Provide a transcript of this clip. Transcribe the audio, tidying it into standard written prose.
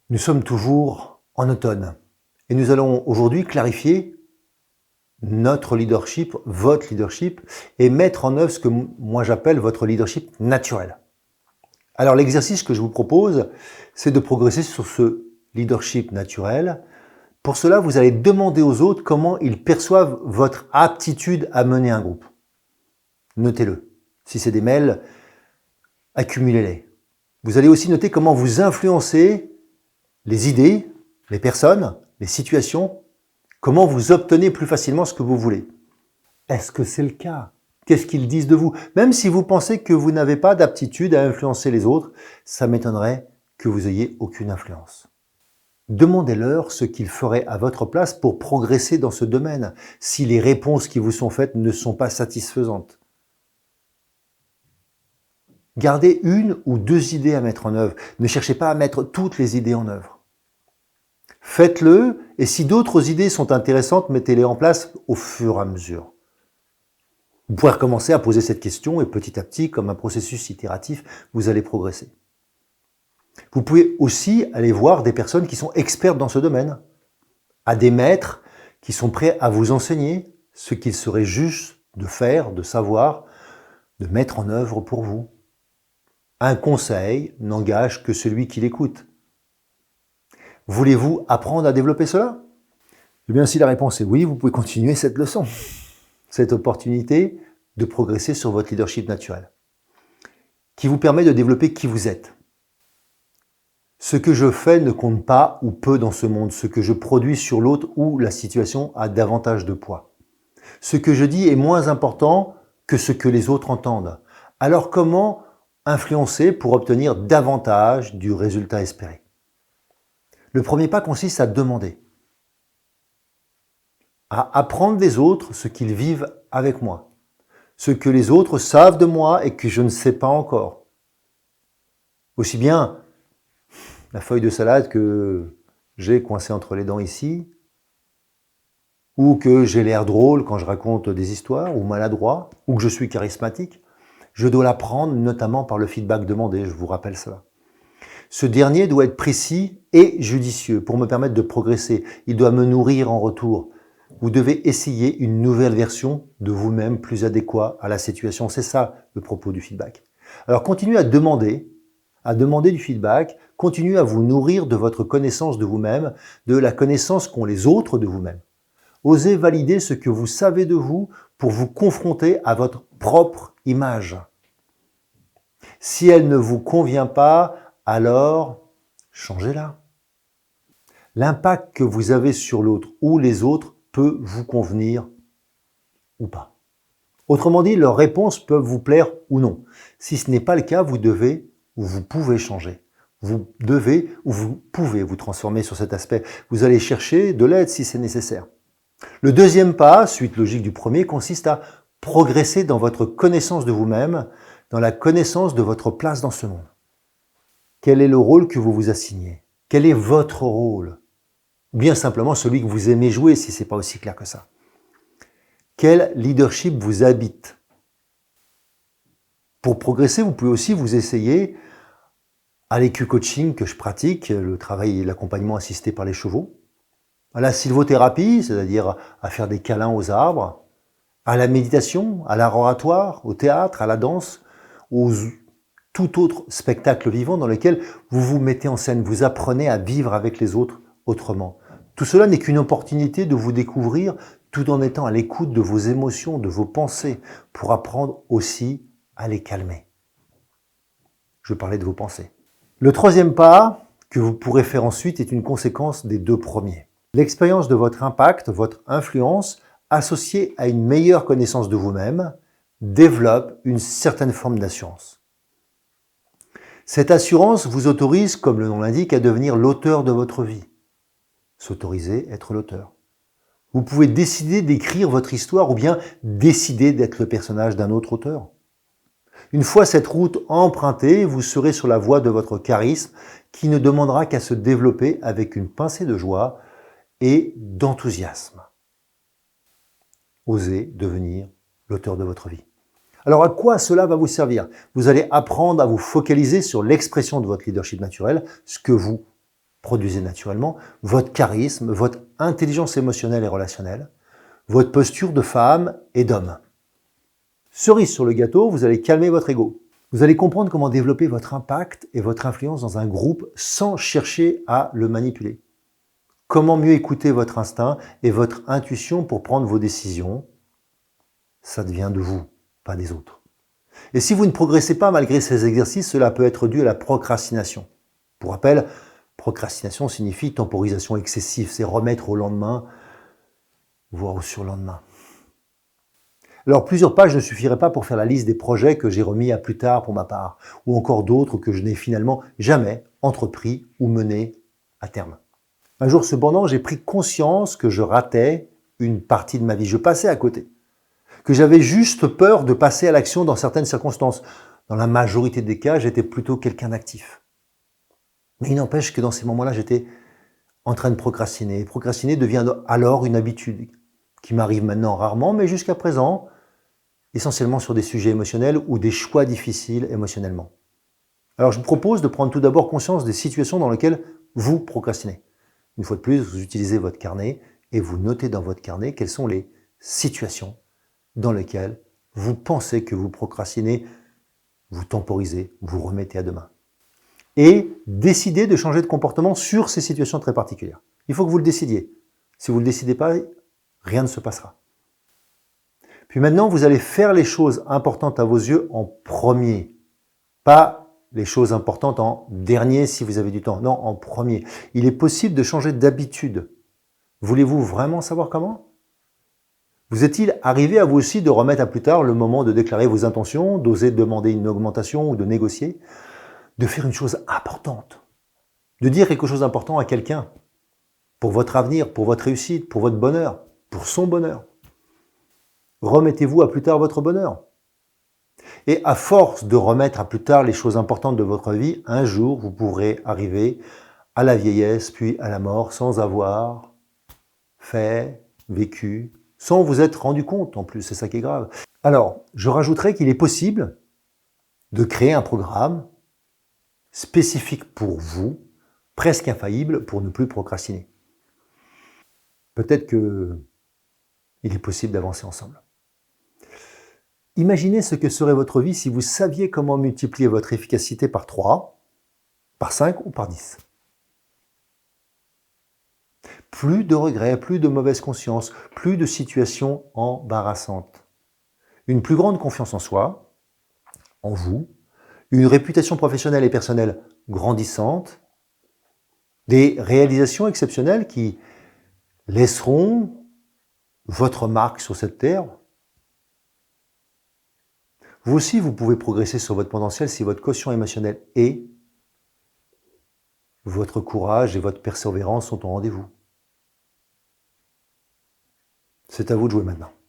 Nous sommes toujours en automne et nous allons aujourd'hui clarifier notre leadership, votre leadership et mettre en œuvre ce que moi j'appelle votre leadership naturel. Alors l'exercice que je vous propose, c'est de progresser sur ce leadership naturel. Pour cela, vous allez demander aux autres comment ils perçoivent votre aptitude à mener un groupe. Notez-le. Si c'est des mails, accumulez-les. Vous allez aussi noter comment vous influencez les idées, les personnes, les situations, comment vous obtenez plus facilement ce que vous voulez. Est-ce que c'est le cas? Qu'est-ce qu'ils disent de vous? Même si vous pensez que vous n'avez pas d'aptitude à influencer les autres, ça m'étonnerait que vous ayez aucune influence. Demandez-leur ce qu'ils feraient à votre place pour progresser dans ce domaine, si les réponses qui vous sont faites ne sont pas satisfaisantes. Gardez une ou deux idées à mettre en œuvre. Ne cherchez pas à mettre toutes les idées en œuvre. Faites-le, et si d'autres idées sont intéressantes, mettez-les en place au fur et à mesure. Vous pouvez recommencer à poser cette question et petit à petit, comme un processus itératif, vous allez progresser. Vous pouvez aussi aller voir des personnes qui sont expertes dans ce domaine, à des maîtres qui sont prêts à vous enseigner ce qu'il serait juste de faire, de savoir, de mettre en œuvre pour vous. Un conseil n'engage que celui qui l'écoute. Voulez-vous apprendre à développer cela? Eh bien, si la réponse est oui, vous pouvez continuer cette leçon, cette opportunité de progresser sur votre leadership naturel, qui vous permet de développer qui vous êtes. Ce que je fais ne compte pas ou peu dans ce monde, ce que je produis sur l'autre ou la situation a davantage de poids. Ce que je dis est moins important que ce que les autres entendent. Alors comment influencer pour obtenir davantage du résultat espéré? Le premier pas consiste à demander, à apprendre des autres ce qu'ils vivent avec moi, ce que les autres savent de moi et que je ne sais pas encore. Aussi bien la feuille de salade que j'ai coincée entre les dents ici, ou que j'ai l'air drôle quand je raconte des histoires, ou maladroit, ou que je suis charismatique, je dois l'apprendre notamment par le feedback demandé, je vous rappelle cela. Ce dernier doit être précis et judicieux pour me permettre de progresser. Il doit me nourrir en retour. Vous devez essayer une nouvelle version de vous-même plus adéquate à la situation. C'est ça le propos du feedback. Alors continuez à demander du feedback, continuez à vous nourrir de votre connaissance de vous-même, de la connaissance qu'ont les autres de vous-même. Osez valider ce que vous savez de vous pour vous confronter à votre propre image. Si elle ne vous convient pas, alors changez-la. L'impact que vous avez sur l'autre ou les autres peut vous convenir ou pas. Autrement dit, leurs réponses peuvent vous plaire ou non. Si ce n'est pas le cas, vous devez ou vous pouvez changer. Vous devez ou vous pouvez vous transformer sur cet aspect. Vous allez chercher de l'aide si c'est nécessaire. Le deuxième pas, suite logique du premier, consiste à progresser dans votre connaissance de vous-même, dans la connaissance de votre place dans ce monde. Quel est le rôle que vous vous assignez? Quel est votre rôle? Ou bien simplement celui que vous aimez jouer, si ce n'est pas aussi clair que ça. Quel leadership vous habite? Pour progresser, vous pouvez aussi vous essayer à l'EQ-coaching que je pratique, le travail et l'accompagnement assisté par les chevaux, à la sylvothérapie, c'est-à-dire à faire des câlins aux arbres, à la méditation, à l'art oratoire, au théâtre, à la danse, aux tout autre spectacle vivant dans lequel vous vous mettez en scène, vous apprenez à vivre avec les autres autrement. Tout cela n'est qu'une opportunité de vous découvrir tout en étant à l'écoute de vos émotions, de vos pensées, pour apprendre aussi à les calmer. Je parlais de vos pensées. Le troisième pas que vous pourrez faire ensuite est une conséquence des deux premiers. L'expérience de votre impact, votre influence, associée à une meilleure connaissance de vous-même, développe une certaine forme d'assurance. Cette assurance vous autorise, comme le nom l'indique, à devenir l'auteur de votre vie. S'autoriser, être l'auteur. Vous pouvez décider d'écrire votre histoire ou bien décider d'être le personnage d'un autre auteur. Une fois cette route empruntée, vous serez sur la voie de votre charisme qui ne demandera qu'à se développer avec une pincée de joie et d'enthousiasme. Osez devenir l'auteur de votre vie. Alors à quoi cela va vous servir? Vous allez apprendre à vous focaliser sur l'expression de votre leadership naturel, ce que vous produisez naturellement, votre charisme, votre intelligence émotionnelle et relationnelle, votre posture de femme et d'homme. Cerise sur le gâteau, vous allez calmer votre ego. Vous allez comprendre comment développer votre impact et votre influence dans un groupe sans chercher à le manipuler. Comment mieux écouter votre instinct et votre intuition pour prendre vos décisions. Ça devient de vous, pas des autres. Et si vous ne progressez pas malgré ces exercices, cela peut être dû à la procrastination. Pour rappel, procrastination signifie temporisation excessive, c'est remettre au lendemain, voire au surlendemain. Alors, plusieurs pages ne suffiraient pas pour faire la liste des projets que j'ai remis à plus tard pour ma part, ou encore d'autres que je n'ai finalement jamais entrepris ou menés à terme. Un jour, cependant, j'ai pris conscience que je ratais une partie de ma vie. Je passais à côté. Que j'avais juste peur de passer à l'action dans certaines circonstances. Dans la majorité des cas, j'étais plutôt quelqu'un d'actif. Mais il n'empêche que dans ces moments-là, j'étais en train de procrastiner. Procrastiner devient alors une habitude qui m'arrive maintenant rarement, mais jusqu'à présent, essentiellement sur des sujets émotionnels ou des choix difficiles émotionnellement. Alors je vous propose de prendre tout d'abord conscience des situations dans lesquelles vous procrastinez. Une fois de plus, vous utilisez votre carnet et vous notez dans votre carnet quelles sont les situations dans lesquelles vous pensez que vous procrastinez, vous temporisez, vous remettez à demain. Et décidez de changer de comportement sur ces situations très particulières. Il faut que vous le décidiez. Si vous ne le décidez pas, rien ne se passera. Puis maintenant, vous allez faire les choses importantes à vos yeux en premier. Pas les choses importantes en dernier si vous avez du temps. Non, en premier. Il est possible de changer d'habitude. Voulez-vous vraiment savoir comment ? Vous est-il arrivé à vous aussi de remettre à plus tard le moment de déclarer vos intentions, d'oser demander une augmentation ou de négocier, de faire une chose importante, de dire quelque chose d'important à quelqu'un pour votre avenir, pour votre réussite, pour votre bonheur, pour son bonheur. Remettez-vous à plus tard votre bonheur. Et à force de remettre à plus tard les choses importantes de votre vie, un jour, vous pourrez arriver à la vieillesse, puis à la mort, sans avoir fait, vécu, sans vous être rendu compte en plus, c'est ça qui est grave. Alors, je rajouterais qu'il est possible de créer un programme spécifique pour vous, presque infaillible, pour ne plus procrastiner. Peut-être qu'il est possible d'avancer ensemble. Imaginez ce que serait votre vie si vous saviez comment multiplier votre efficacité par 3, par 5 ou par 10. Plus de regrets, plus de mauvaise conscience, plus de situations embarrassantes. Une plus grande confiance en soi, en vous, une réputation professionnelle et personnelle grandissante, des réalisations exceptionnelles qui laisseront votre marque sur cette terre. Vous aussi, vous pouvez progresser sur votre potentiel si votre quotient émotionnel et votre courage et votre persévérance sont au rendez-vous. C'est à vous de jouer maintenant.